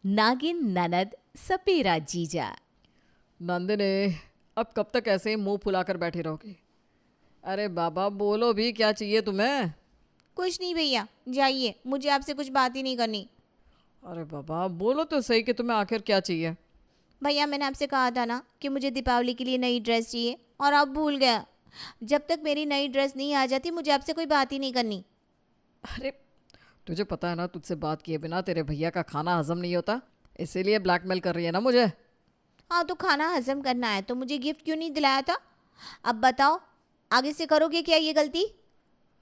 नागिन ननद सपेरा जीजा। नंदिनी, अब कब तक ऐसे ही मुंह फुलाकर बैठी रहोगी? अरे बाबा, बोलो भी, क्या चाहिए तुम्हें? कुछ नहीं भैया, जाइए, मुझे आपसे कुछ बात ही नहीं करनी। अरे बाबा, बोलो तो सही कि तुम्हें आखिर क्या चाहिए। भैया मैंने आपसे कहा था ना कि मुझे दीपावली के लिए नई ड्रेस चाहिए, और आप भूल गया। जब तक मेरी नई ड्रेस नहीं आ जाती मुझे आपसे कोई बात ही नहीं करनी। अरे, तुझे पता है ना, तुझसे बात किए बिना तेरे भैया का खाना हजम नहीं होता, इसीलिए ब्लैकमेल कर रही है ना मुझे। हाँ, तो खाना हजम करना है तो मुझे गिफ्ट क्यों नहीं दिलाया था? अब बताओ, आगे से करोगे क्या ये गलती?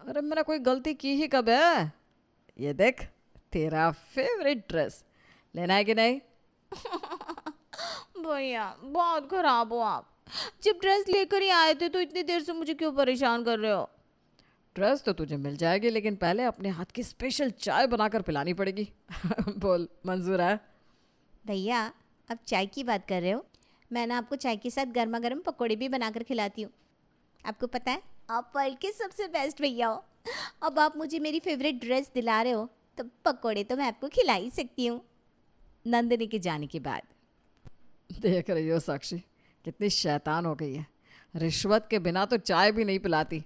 अरे, मैंने कोई गलती की ही कब है? ये देख, तेरा फेवरेट ड्रेस लेना है कि नहीं? भैया बहुत खराब हो आप। जब ड्रेस लेकर ही आए थे तो इतनी देर से मुझे क्यों परेशान कर रहे हो? ड्रेस तो तुझे मिल जाएगी, लेकिन पहले अपने हाथ की स्पेशल चाय बनाकर पिलानी पड़ेगी। बोल, मंजूर है? भैया, अब चाय की बात कर रहे हो, मैं ना आपको चाय के साथ गर्मा गर्म पकौड़े भी बनाकर खिलाती हूँ। आपको पता है आप वर्ल्ड के सबसे बेस्ट भैया हो। अब आप मुझे मेरी फेवरेट ड्रेस दिला रहे हो तो पकौड़े तो मैं आपको खिला ही सकती हूँ। नंदिनी के जाने के बाद देख रही हो साक्षी, कितनी शैतान हो गई है। रिश्वत के बिना तो चाय भी नहीं पिलाती।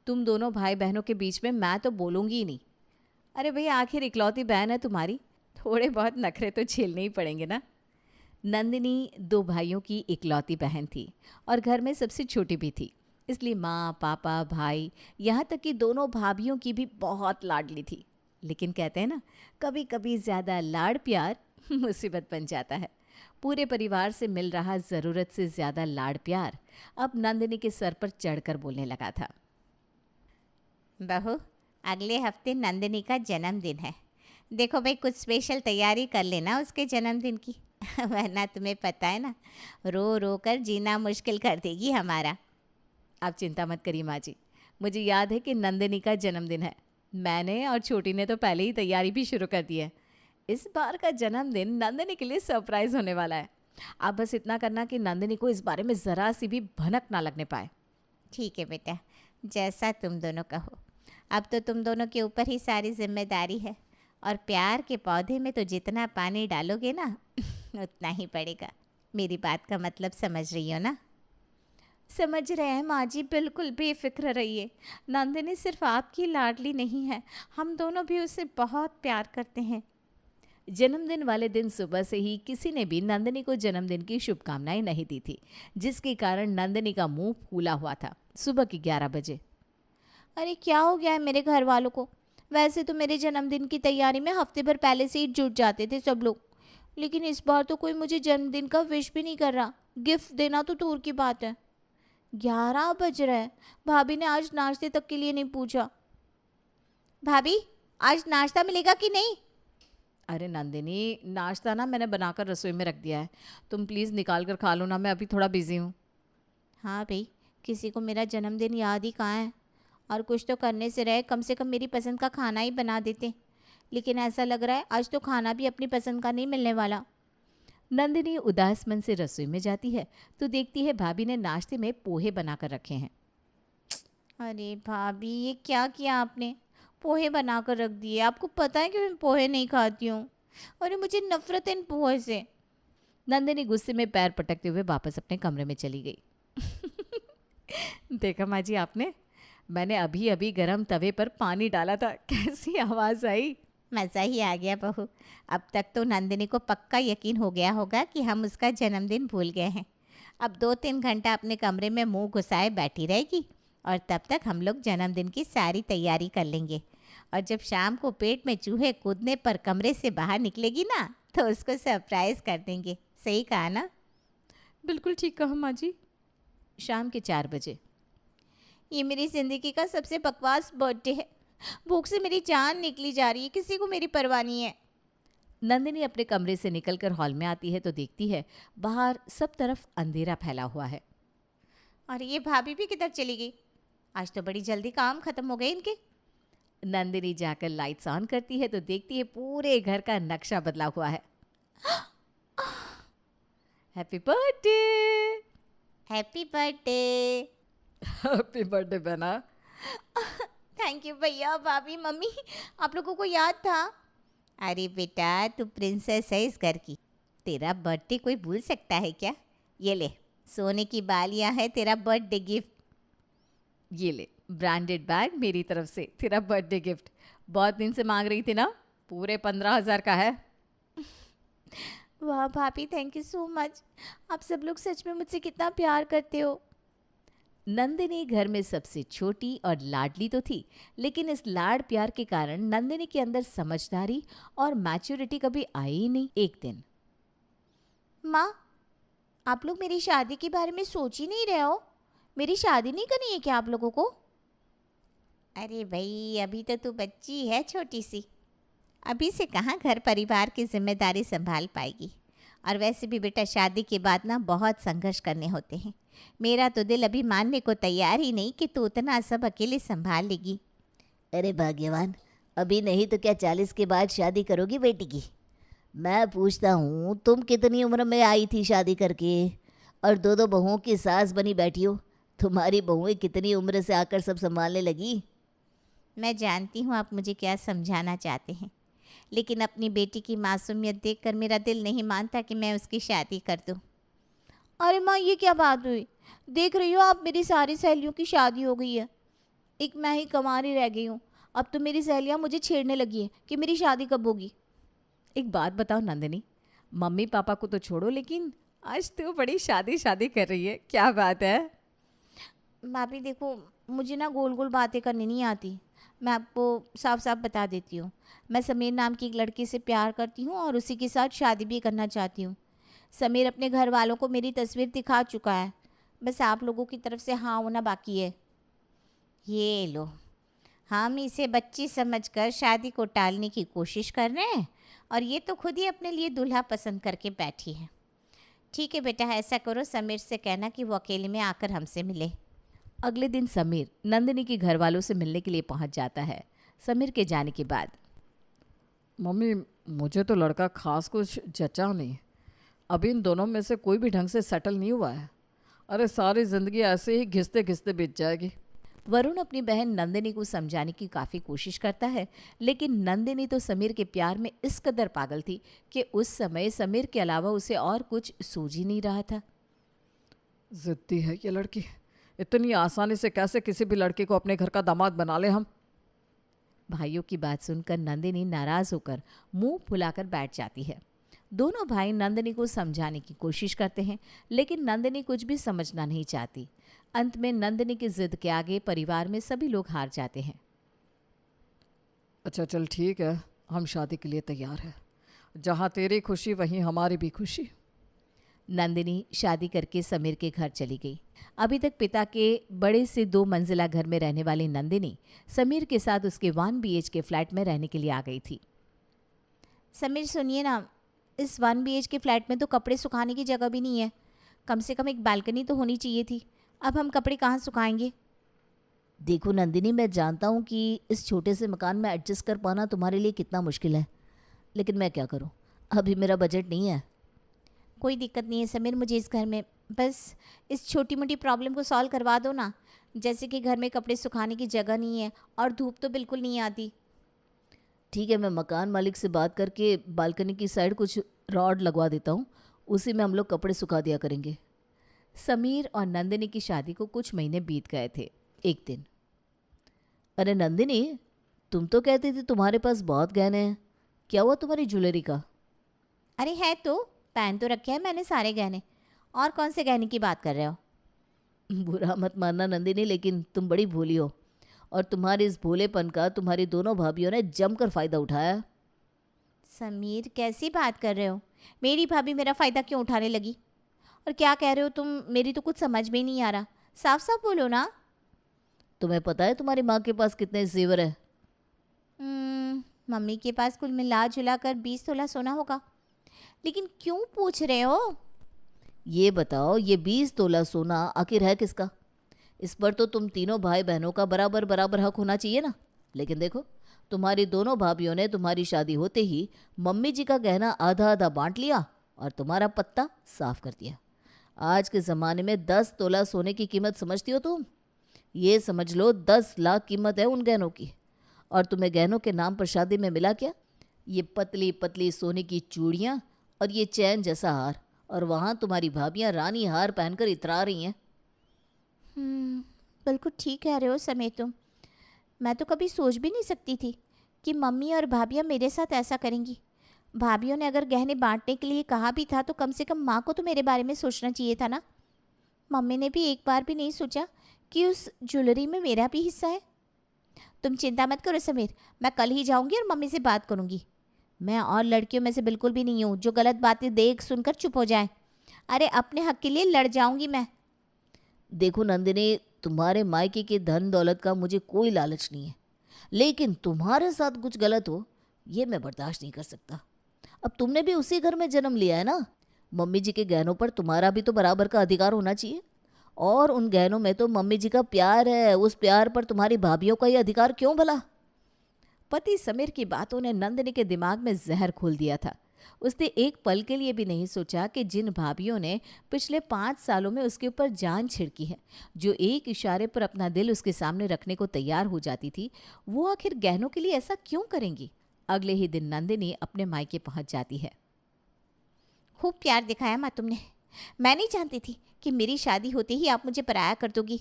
तुम दोनों भाई बहनों के बीच में मैं तो बोलूँगी ही नहीं। अरे भैया, आखिर इकलौती बहन है तुम्हारी, थोड़े बहुत नखरे तो झेलने ही पड़ेंगे ना। नंदिनी दो भाइयों की इकलौती बहन थी और घर में सबसे छोटी भी थी, इसलिए माँ पापा भाई यहाँ तक कि दोनों भाभियों की भी बहुत लाडली थी। लेकिन कहते हैं ना, कभी कभी ज़्यादा लाड़ प्यार मुसीबत बन जाता है। पूरे परिवार से मिल रहा ज़रूरत से ज़्यादा लाड़ प्यार अब नंदिनी के सर पर चढ़कर बोलने लगा था। बहू, अगले हफ्ते नंदिनी का जन्मदिन है। देखो भाई, कुछ स्पेशल तैयारी कर लेना उसके जन्मदिन की। वरना तुम्हें पता है ना, रो रो कर जीना मुश्किल कर देगी हमारा। आप चिंता मत करिए माँ जी, मुझे याद है कि नंदिनी का जन्मदिन है। मैंने और छोटी ने तो पहले ही तैयारी भी शुरू कर दी है। इस बार का जन्मदिन नंदिनी के लिए सरप्राइज होने वाला है। आप बस इतना करना कि नंदिनी को इस बारे में ज़रा सी भी भनक ना लगने पाए। ठीक है बेटा, जैसा तुम दोनों कहो। अब तो तुम दोनों के ऊपर ही सारी जिम्मेदारी है, और प्यार के पौधे में तो जितना पानी डालोगे ना उतना ही पड़ेगा। मेरी बात का मतलब समझ रही हो ना? समझ रहे हैं माँ जी, बिल्कुल बेफिक्र रहिए। नंदिनी सिर्फ आपकी लाडली नहीं है, हम दोनों भी उसे बहुत प्यार करते हैं। जन्मदिन वाले दिन सुबह से ही किसी ने भी नंदिनी को जन्मदिन की शुभकामनाएं नहीं दी थी, जिसके कारण नंदिनी का मुंह फूला हुआ था। सुबह के 11 बजे अरे क्या हो गया है मेरे घर वालों को? वैसे तो मेरे जन्मदिन की तैयारी में हफ्ते भर पहले से ही जुट जाते थे सब लोग, लेकिन इस बार तो कोई मुझे जन्मदिन का विश भी नहीं कर रहा। गिफ्ट देना तो दूर की बात है। 11 बज रहे हैं, भाभी ने आज नाश्ते तक के लिए नहीं पूछा। भाभी, आज नाश्ता मिलेगा कि नहीं? अरे नंदिनी, नाश्ता ना मैंने बनाकर रसोई में रख दिया है, तुम प्लीज़ निकाल कर खा लो ना, मैं अभी थोड़ा बिजी हूँ। हाँ भाई, किसी को मेरा जन्मदिन याद ही कहाँ है। और कुछ तो करने से रहे, कम से कम मेरी पसंद का खाना ही बना देते। लेकिन ऐसा लग रहा है आज तो खाना भी अपनी पसंद का नहीं मिलने वाला। नंदिनी उदास मन से रसोई में जाती है तो देखती है भाभी ने नाश्ते में पोहे बनाकर रखे हैं। अरे भाभी, ये क्या किया आपने? पोहे बनाकर रख दिए। आपको पता है कि मैं पोहे नहीं खाती हूँ। अरे मुझे नफरत है इन पोहे से। नंदिनी गुस्से में पैर पटकते हुए वापस अपने कमरे में चली गई। देखा माँ जी आपने, मैंने अभी अभी गरम तवे पर पानी डाला था, कैसी आवाज़ आई। मज़ा ही आ गया बहू। अब तक तो नंदिनी को पक्का यकीन हो गया होगा कि हम उसका जन्मदिन भूल गए हैं। अब 2-3 घंटा अपने कमरे में मुंह घुसाए बैठी रहेगी, और तब तक हम लोग जन्मदिन की सारी तैयारी कर लेंगे। और जब शाम को पेट में चूहे कूदने पर कमरे से बाहर निकलेगी ना, तो उसको सरप्राइज़ कर देंगे। सही कहा ना? बिल्कुल ठीक कहा माँ जी। शाम के 4 बजे ये मेरी ज़िंदगी का सबसे बकवास बर्थडे है। भूख से मेरी जान निकली जा रही है, किसी को मेरी परवाह नहीं है। नंदिनी अपने कमरे से निकलकर हॉल में आती है तो देखती है बाहर सब तरफ अंधेरा फैला हुआ है। और ये भाभी भी किधर चली गई? आज तो बड़ी जल्दी काम ख़त्म हो गए इनके। नंदिनी जाकर लाइट्स ऑन करती है तो देखती है पूरे घर का नक्शा बदला हुआ है। Happy birthday. Happy birthday. Happy birthday बहना। थैंक यू भैया, भाभी, मम्मी। आप लोगों को याद था? अरे बेटा, तू प्रिंसेस है इस घर की। तेरा बर्थडे कोई भूल सकता है क्या? ये ले, सोने की बालियां है तेरा बर्थडे गिफ्ट। ये ले ब्रांडेड बैग मेरी तरफ से तेरा बर्थडे गिफ्ट। बहुत दिन से मांग रही थी ना, पूरे 15,000 का है। वाह भाभी, थैंक यू सो मच। आप सब लोग सच में मुझसे कितना प्यार करते हो। नंदिनी घर में सबसे छोटी और लाडली तो थी, लेकिन इस लाड प्यार के कारण नंदिनी के अंदर समझदारी और मैच्योरिटी कभी आई ही नहीं। एक दिन माँ, आप लोग मेरी शादी के बारे में सोच ही नहीं रहे हो? मेरी शादी नहीं करनी है क्या आप लोगों को? अरे भाई, अभी तो तू बच्ची है छोटी सी, अभी से कहाँ घर परिवार की जिम्मेदारी संभाल पाएगी। और वैसे भी बेटा, शादी के बाद ना बहुत संघर्ष करने होते हैं। मेरा तो दिल अभी मानने को तैयार ही नहीं कि तू उतना सब अकेले संभाल लेगी। अरे भाग्यवान, अभी नहीं तो क्या 40 के बाद शादी करोगी बेटी की? मैं पूछता हूँ, तुम कितनी उम्र में आई थी शादी करके और दो दो बहुओं की सास बनी बैठी हो? तुम्हारी बहुएं कितनी उम्र से आकर सब संभालने लगी? मैं जानती हूँ आप मुझे क्या समझाना चाहते हैं, लेकिन अपनी बेटी की मासूमियत देखकर मेरा दिल नहीं मानता कि मैं उसकी शादी कर दूँ। अरे माँ, ये क्या बात हुई? देख रही हो आप, मेरी सारी सहेलियों की शादी हो गई है, एक मैं ही कंवारी रह गई हूँ। अब तो मेरी सहेलियाँ मुझे छेड़ने लगी हैं कि मेरी शादी कब होगी। एक बात बताओ नंदिनी, मम्मी पापा को तो छोड़ो, लेकिन आज तो बड़ी शादी शादी कर रही है, क्या बात है? भाभी देखो, मुझे ना गोल गोल बातें करनी नहीं आती। मैं आपको साफ साफ बता देती हूँ, मैं समीर नाम की एक लड़की से प्यार करती हूँ और उसी के साथ शादी भी करना चाहती हूँ। समीर अपने घर वालों को मेरी तस्वीर दिखा चुका है, बस आप लोगों की तरफ से हाँ होना बाकी है। ये लो, हम इसे बच्ची समझकर शादी को टालने की कोशिश कर रहे हैं और ये तो खुद ही अपने लिए दूल्हा पसंद करके बैठी है। ठीक है बेटा, ऐसा करो, समीर से कहना कि वो अकेले में आकर हमसे मिले। अगले दिन समीर नंदिनी के घर वालों से मिलने के लिए पहुंच जाता है। समीर के जाने के बाद मम्मी, मुझे तो लड़का खास कुछ जचा नहीं। अभी इन दोनों में से कोई भी ढंग से सेटल नहीं हुआ है। अरे सारी ज़िंदगी ऐसे ही घिसते घिसते बीत जाएगी। वरुण अपनी बहन नंदिनी को समझाने की काफ़ी कोशिश करता है, लेकिन नंदिनी तो समीर के प्यार में इस कदर पागल थी कि उस समय समीर के अलावा उसे और कुछ सूझ ही नहीं रहा था। ज़िद्दी है ये लड़की, इतनी आसानी से कैसे किसी भी लड़के को अपने घर का दामाद बना ले हम। भाइयों की बात सुनकर नंदिनी नाराज होकर मुंह फुलाकर बैठ जाती है। दोनों भाई नंदिनी को समझाने की कोशिश करते हैं, लेकिन नंदिनी कुछ भी समझना नहीं चाहती। अंत में नंदिनी की जिद के आगे परिवार में सभी लोग हार जाते हैं। अच्छा चल ठीक है, हम शादी के लिए तैयार हैं। जहाँ तेरी खुशी वहीं हमारी भी खुशी। नंदिनी शादी करके समीर के घर चली गई। अभी तक पिता के बड़े से 2 मंजिला घर में रहने वाली नंदिनी समीर के साथ उसके 1 BHK फ्लैट में रहने के लिए आ गई थी। समीर सुनिए ना, इस 1 BHK फ्लैट में तो कपड़े सुखाने की जगह भी नहीं है। कम से कम एक बालकनी तो होनी चाहिए थी। अब हम कपड़े कहाँ सुखाएंगे? देखो नंदिनी, मैं जानता हूँ कि इस छोटे से मकान में एडजस्ट कर पाना तुम्हारे लिए कितना मुश्किल है, लेकिन मैं क्या करूँ, अभी मेरा बजट नहीं है। कोई दिक्कत नहीं है समीर, मुझे इस घर में बस इस छोटी मोटी प्रॉब्लम को सॉल्व करवा दो ना। जैसे कि घर में कपड़े सुखाने की जगह नहीं है और धूप तो बिल्कुल नहीं आती। ठीक है, मैं मकान मालिक से बात करके बालकनी की साइड कुछ रॉड लगवा देता हूँ, उसी में हम लोग कपड़े सुखा दिया करेंगे। समीर और नंदिनी की शादी को कुछ महीने बीत गए थे। एक दिन, अरे नंदिनी, तुम तो कहती थी तुम्हारे पास बहुत गहने हैं, क्या हुआ तुम्हारी ज्वेलरी का? अरे है तो, पहन तो रखे हैं मैंने सारे गहने। और कौन से गहने की बात कर रहे हो? बुरा मत मानना नंदिनी, लेकिन तुम बड़ी भोली हो और तुम्हारे इस भोलेपन का तुम्हारी दोनों भाभीयों ने जमकर फ़ायदा उठाया। समीर, कैसी बात कर रहे हो? मेरी भाभी मेरा फ़ायदा क्यों उठाने लगी? और क्या कह रहे हो तुम? मेरी तो कुछ समझ में ही नहीं आ रहा, साफ साफ बोलो ना। तुम्हें पता है तुम्हारी माँ के पास कितने जेवर है? मम्मी के पास कुल मिला जुला कर 20 तोला सोना होगा। लेकिन क्यों पूछ रहे हो? ये बताओ, ये 20 तोला सोना आखिर है किसका? इस पर तो तुम तीनों भाई बहनों का बराबर बराबर हक होना चाहिए ना। लेकिन देखो, तुम्हारी दोनों भाभीयों ने तुम्हारी शादी होते ही मम्मी जी का गहना आधा आधा बांट लिया और तुम्हारा पत्ता साफ कर दिया। आज के ज़माने में 10 तोला सोने की कीमत समझती हो तुम? ये समझ लो 10 लाख कीमत है उन गहनों की। और तुम्हें गहनों के नाम पर शादी में मिला क्या? ये पतली पतली सोने की चूड़ियाँ और ये चैन जैसा हार, और वहाँ तुम्हारी भाभियाँ रानी हार पहनकर इतरा रही हैं। बिल्कुल ठीक कह रहे हो समीर तुम। मैं तो कभी सोच भी नहीं सकती थी कि मम्मी और भाभियाँ मेरे साथ ऐसा करेंगी। भाभियों ने अगर गहने बांटने के लिए कहा भी था तो कम से कम माँ को तो मेरे बारे में सोचना चाहिए था ना। मम्मी ने भी एक बार भी नहीं सोचा कि उस ज्वेलरी में मेरा भी हिस्सा है। तुम चिंता मत करो समीर, मैं कल ही जाऊंगी और मम्मी से बात करूंगी। मैं और लड़कियों में से बिल्कुल भी नहीं हूँ जो गलत बातें देख सुनकर चुप हो जाए। अरे अपने हक के लिए लड़ जाऊंगी मैं। देखो नंदिनी, तुम्हारे मायके के धन दौलत का मुझे कोई लालच नहीं है, लेकिन तुम्हारे साथ कुछ गलत हो ये मैं बर्दाश्त नहीं कर सकता। अब तुमने भी उसी घर में जन्म लिया है ना। मम्मी जी के गहनों पर तुम्हारा भी तो बराबर का अधिकार होना चाहिए, और उन गहनों में तो मम्मी जी का प्यार है। उस प्यार पर तुम्हारी भाभियों का ये अधिकार क्यों भला? पति समीर की बातों ने नंदिनी के दिमाग में जहर घोल दिया था। उसने एक पल के लिए भी नहीं सोचा कि जिन भाभियों ने पिछले 5 सालों में उसके ऊपर जान छिड़की है, जो एक इशारे पर अपना दिल उसके सामने रखने को तैयार हो जाती थी, वो आखिर गहनों के लिए ऐसा क्यों करेंगी। अगले ही दिन नंदिनी अपने मायके पहुंच जाती है। खूब प्यार दिखाया माँ तुमने। मैं नहीं जानती थी कि मेरी शादी होते ही आप मुझे पराया कर दोगी।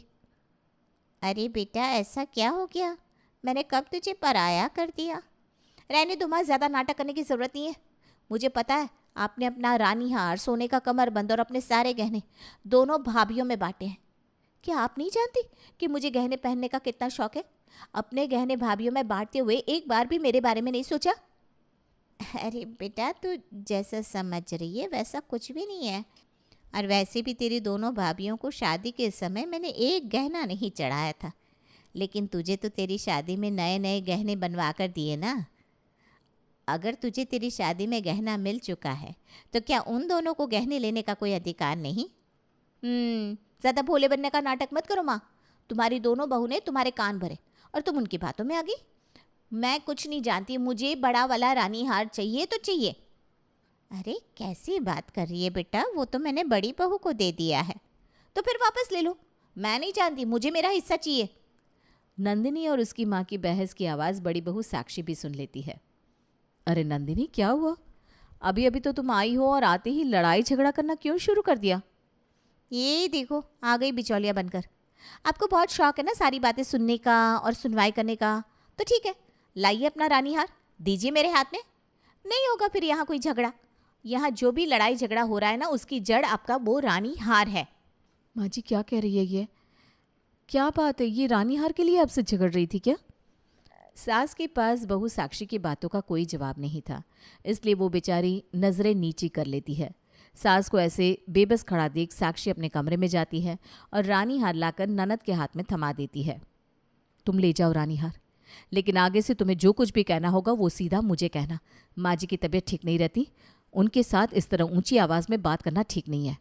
अरे बेटा ऐसा क्या हो गया, मैंने कब तुझे पराया कर दिया? रहने दो माँ, ज़्यादा नाटक करने की ज़रूरत नहीं है। मुझे पता है आपने अपना रानी हार, सोने का कमरबंद और अपने सारे गहने दोनों भाभियों में बांटे हैं। क्या आप नहीं जानती कि मुझे गहने पहनने का कितना शौक है? अपने गहने भाभियों में बांटते हुए एक बार भी मेरे बारे में नहीं सोचा? अरे बेटा तू जैसा समझ रही है वैसा कुछ भी नहीं है। और वैसे भी तेरी दोनों भाभियों को शादी के समय मैंने एक गहना नहीं चढ़ाया था, लेकिन तुझे तो तेरी शादी में नए नए गहने बनवा कर दिए ना। अगर तुझे तेरी शादी में गहना मिल चुका है तो क्या उन दोनों को गहने लेने का कोई अधिकार नहीं? ज़्यादा भोले बनने का नाटक मत करो माँ। तुम्हारी दोनों बहू ने तुम्हारे कान भरे और तुम उनकी बातों में आ गई। मैं कुछ नहीं जानती, मुझे बड़ा वाला रानी हार चाहिए तो चाहिए। अरे कैसी बात कर रही है बेटा, वो तो मैंने बड़ी बहू को दे दिया है। तो फिर वापस ले लो। मैं नहीं जानती, मुझे मेरा हिस्सा चाहिए। नंदिनी और उसकी माँ की बहस की आवाज़ बड़ी बहू साक्षी भी सुन लेती है। अरे नंदिनी, क्या हुआ? अभी अभी तो तुम आई हो और आते ही लड़ाई झगड़ा करना क्यों शुरू कर दिया? ये देखो आ गई बिचौलिया बनकर। आपको बहुत शौक है ना सारी बातें सुनने का और सुनवाई करने का, तो ठीक है, लाइए अपना रानी हार, दीजिए मेरे हाथ में। नहीं होगा फिर यहाँ कोई झगड़ा। यहाँ जो भी लड़ाई झगड़ा हो रहा है ना, उसकी जड़ आपका वो रानी हार है। माँ जी क्या कह रही है ये? क्या बात है, ये रानी हार के लिए आपसे झगड़ रही थी क्या? सास के पास बहू साक्षी की बातों का कोई जवाब नहीं था, इसलिए वो बेचारी नज़रें नीची कर लेती है। सास को ऐसे बेबस खड़ा देख साक्षी अपने कमरे में जाती है और रानी हार लाकर ननद के हाथ में थमा देती है। तुम ले जाओ रानी हार, लेकिन आगे से तुम्हें जो कुछ भी कहना होगा वो सीधा मुझे कहना। माँ जी की तबीयत ठीक नहीं रहती, उनके साथ इस तरह ऊंची आवाज़ में बात करना ठीक नहीं है।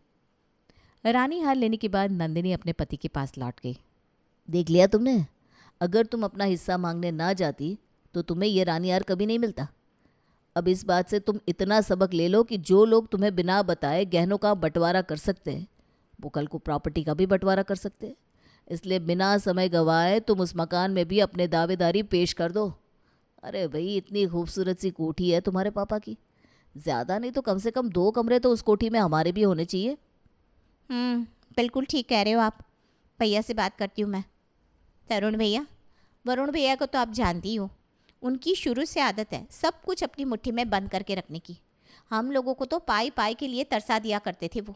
रानी हार लेने के बाद नंदिनी अपने पति के पास लौट गई। देख लिया तुमने, अगर तुम अपना हिस्सा मांगने ना जाती तो तुम्हें ये रानी हार कभी नहीं मिलता। अब इस बात से तुम इतना सबक ले लो कि जो लोग तुम्हें बिना बताए गहनों का बंटवारा कर सकते हैं, वो कल को प्रॉपर्टी का भी बंटवारा कर सकते हैं। इसलिए बिना समय गंवाए तुम उस मकान में भी अपने दावेदारी पेश कर दो। अरे भाई, इतनी खूबसूरत सी कोठी है तुम्हारे पापा की, ज़्यादा नहीं तो कम से कम 2 कमरे तो उस कोठी में हमारे भी होने चाहिए। बिल्कुल ठीक कह रहे हो आप। भैया से बात करती हूँ मैं। तरुण भैया, वरुण भैया को तो आप जानती हो, उनकी शुरू से आदत है सब कुछ अपनी मुट्ठी में बंद करके रखने की। हम लोगों को तो पाई पाई के लिए तरसा दिया करते थे वो।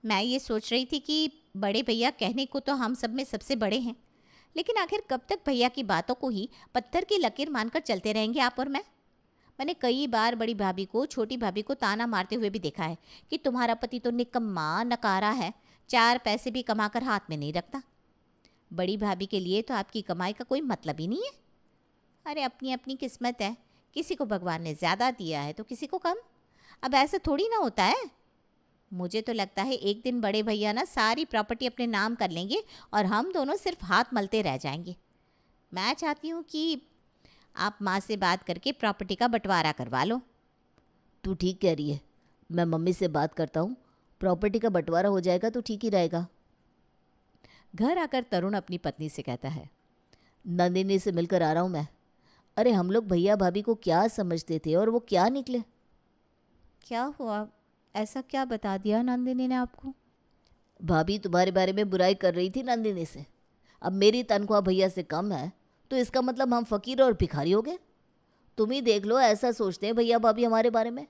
मैं ये सोच रही थी कि बड़े भैया कहने को तो हम सब में सबसे बड़े हैं, लेकिन आखिर कब तक भैया की बातों को ही पत्थर की लकीर मानकर चलते रहेंगे आप और मैं? मैंने कई बार बड़ी भाभी को छोटी भाभी को ताना मारते हुए भी देखा है कि तुम्हारा पति तो निकम्मा नकारा है, 4 पैसे भी कमाकर हाथ में नहीं रखता। बड़ी भाभी के लिए तो आपकी कमाई का कोई मतलब ही नहीं है। अरे अपनी अपनी किस्मत है, किसी को भगवान ने ज़्यादा दिया है तो किसी को कम। अब ऐसा थोड़ी ना होता है। मुझे तो लगता है एक दिन बड़े भैया ना सारी प्रॉपर्टी अपने नाम कर लेंगे और हम दोनों सिर्फ हाथ मलते रह जाएंगे। मैं चाहती हूँ कि आप माँ से बात करके प्रॉपर्टी का बंटवारा करवा लो। तू ठीक कह रही है, मैं मम्मी से बात करता हूँ, प्रॉपर्टी का बंटवारा हो जाएगा तो ठीक ही रहेगा। घर आकर तरुण अपनी पत्नी से कहता है, नंदिनी से मिलकर आ रहा हूँ मैं। अरे हम लोग भैया भाभी को क्या समझते थे और वो क्या निकले। क्या हुआ? ऐसा क्या बता दिया नंदिनी ने आपको? भाभी तुम्हारे बारे में बुराई कर रही थी नंदिनी से। अब मेरी तनख्वाह भैया से कम है तो इसका मतलब हम फकीर और भिखारी हो गए। तुम ही देख लो, ऐसा सोचते हैं भैया भाभी हमारे बारे में।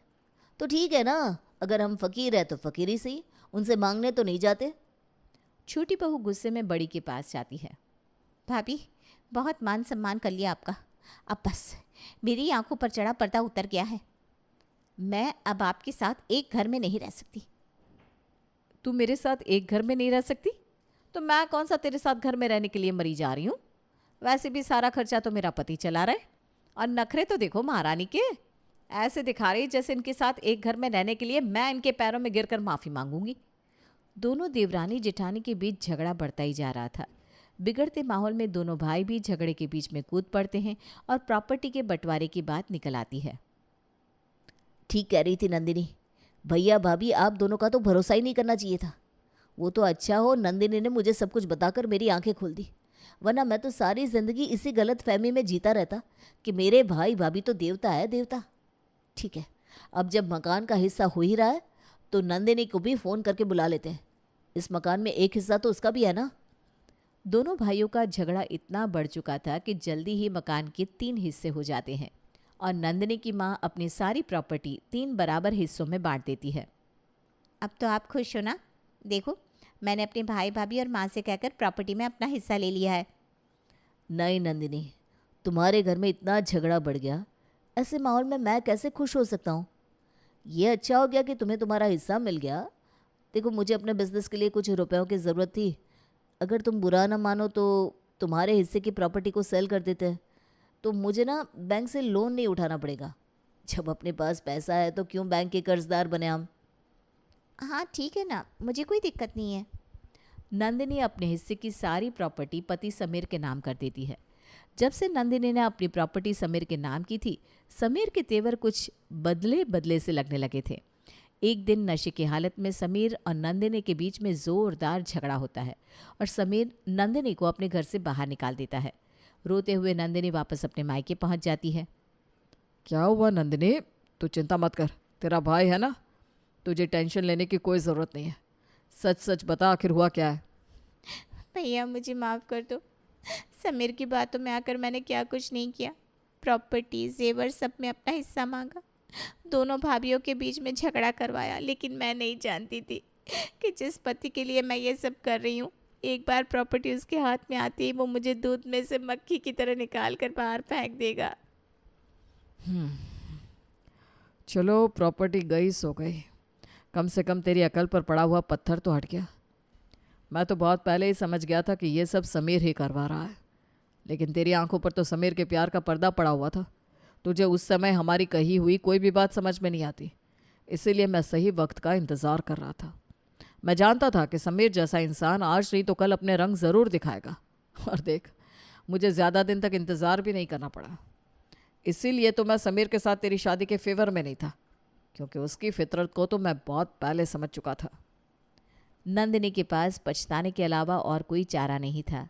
तो ठीक है ना, अगर हम फकीर है तो फकीर ही सही, उनसे मांगने तो नहीं जाते। छोटी बहू गुस्से में बड़ी के पास जाती है। भाभी, बहुत मान सम्मान कर लिया आपका, अब बस मेरी आंखों पर चढ़ा पर्दा उतर गया है। मैं अब आपके साथ एक घर में नहीं रह सकती। तू मेरे साथ एक घर में नहीं रह सकती? तो मैं कौन सा तेरे साथ घर में रहने के लिए मरी जा रही हूँ? वैसे भी सारा खर्चा तो मेरा पति चला रहा है। और नखरे तो देखो महारानी के, ऐसे दिखा रही जैसे इनके साथ एक घर में रहने के लिए मैं इनके पैरों में गिरकर माफ़ी मांगूंगी। दोनों देवरानी जेठानी के बीच झगड़ा बढ़ता ही जा रहा था। बिगड़ते माहौल में दोनों भाई भी झगड़े के बीच में कूद पड़ते हैं और प्रॉपर्टी के बंटवारे की बात निकल आती है। ठीक कह रही थी नंदिनी, भैया भाभी आप दोनों का तो भरोसा ही नहीं करना चाहिए था। वो तो अच्छा हो नंदिनी ने मुझे सब कुछ बताकर मेरी आंखें खोल दी, वरना मैं तो सारी ज़िंदगी इसी गलत फहमी में जीता रहता कि मेरे भाई भाभी तो देवता है देवता। ठीक है, अब जब मकान का हिस्सा हो ही रहा है तो नंदिनी को भी फ़ोन करके बुला लेते हैं। इस मकान में एक हिस्सा तो उसका भी है ना। दोनों भाइयों का झगड़ा इतना बढ़ चुका था कि जल्दी ही मकान के 3 हिस्से हो जाते हैं और नंदिनी की माँ अपनी सारी प्रॉपर्टी 3 बराबर हिस्सों में बांट देती है। अब तो आप खुश हो ना? देखो, मैंने अपने भाई भाभी और माँ से कहकर प्रॉपर्टी में अपना हिस्सा ले लिया है। नहीं नंदिनी, तुम्हारे घर में इतना झगड़ा बढ़ गया, ऐसे माहौल में मैं कैसे खुश हो सकता हूँ। ये अच्छा हो गया कि तुम्हें तुम्हारा हिस्सा मिल गया। देखो मुझे अपने बिजनेस के लिए कुछ रुपयों की ज़रूरत थी। अगर तुम बुरा ना मानो तो तुम्हारे हिस्से की प्रॉपर्टी को सेल कर देते हैं तो मुझे ना बैंक से लोन नहीं उठाना पड़ेगा। जब अपने पास पैसा है तो क्यों बैंक के कर्जदार बने हम। हाँ ठीक है ना, मुझे कोई दिक्कत नहीं है। नंदिनी अपने हिस्से की सारी प्रॉपर्टी पति समीर के नाम कर देती है। जब से नंदिनी ने अपनी प्रॉपर्टी समीर के नाम की थी, समीर के तेवर कुछ बदले बदले से लगने लगे थे। एक दिन नशे की हालत में समीर और नंदिनी के बीच में ज़ोरदार झगड़ा होता है और समीर नंदिनी को अपने घर से बाहर निकाल देता है। रोते हुए नंदिनी वापस अपने मायके पहुंच जाती है। क्या हुआ नंदिनी, तू चिंता मत कर, तेरा भाई है ना, तुझे टेंशन लेने की कोई ज़रूरत नहीं है। सच सच बता आखिर हुआ क्या है। भैया मुझे माफ़ कर दो, समीर की बातों में आकर मैंने क्या कुछ नहीं किया। प्रॉपर्टी जेवर सब में अपना हिस्सा मांगा, दोनों भाभीियों के बीच में झगड़ा करवाया। लेकिन मैं नहीं जानती थी कि जिस पति के लिए मैं ये सब कर रही हूँ, एक बार प्रॉपर्टी उसके हाथ में आती है वो मुझे दूध में से मक्खी की तरह निकाल कर बाहर फेंक देगा। चलो प्रॉपर्टी गई सो गई, कम से कम तेरी अकल पर पड़ा हुआ पत्थर तो हट गया। मैं तो बहुत पहले ही समझ गया था कि ये सब समीर ही करवा रहा है, लेकिन तेरी आंखों पर तो समीर के प्यार का पर्दा पड़ा हुआ था। तुझे उस समय हमारी कही हुई कोई भी बात समझ में नहीं आती, इसीलिए मैं सही वक्त का इंतज़ार कर रहा था। मैं जानता था कि समीर जैसा इंसान आज नहीं तो कल अपने रंग ज़रूर दिखाएगा। और देख, मुझे ज़्यादा दिन तक इंतज़ार भी नहीं करना पड़ा। इसीलिए तो मैं समीर के साथ तेरी शादी के फेवर में नहीं था, क्योंकि उसकी फितरत को तो मैं बहुत पहले समझ चुका था। नंदिनी के पास पछताने के अलावा और कोई चारा नहीं था।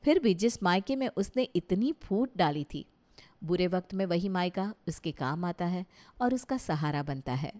फिर भी जिस मायके में उसने इतनी फूट डाली थी, बुरे वक्त में वही मायका उसके काम आता है और उसका सहारा बनता है।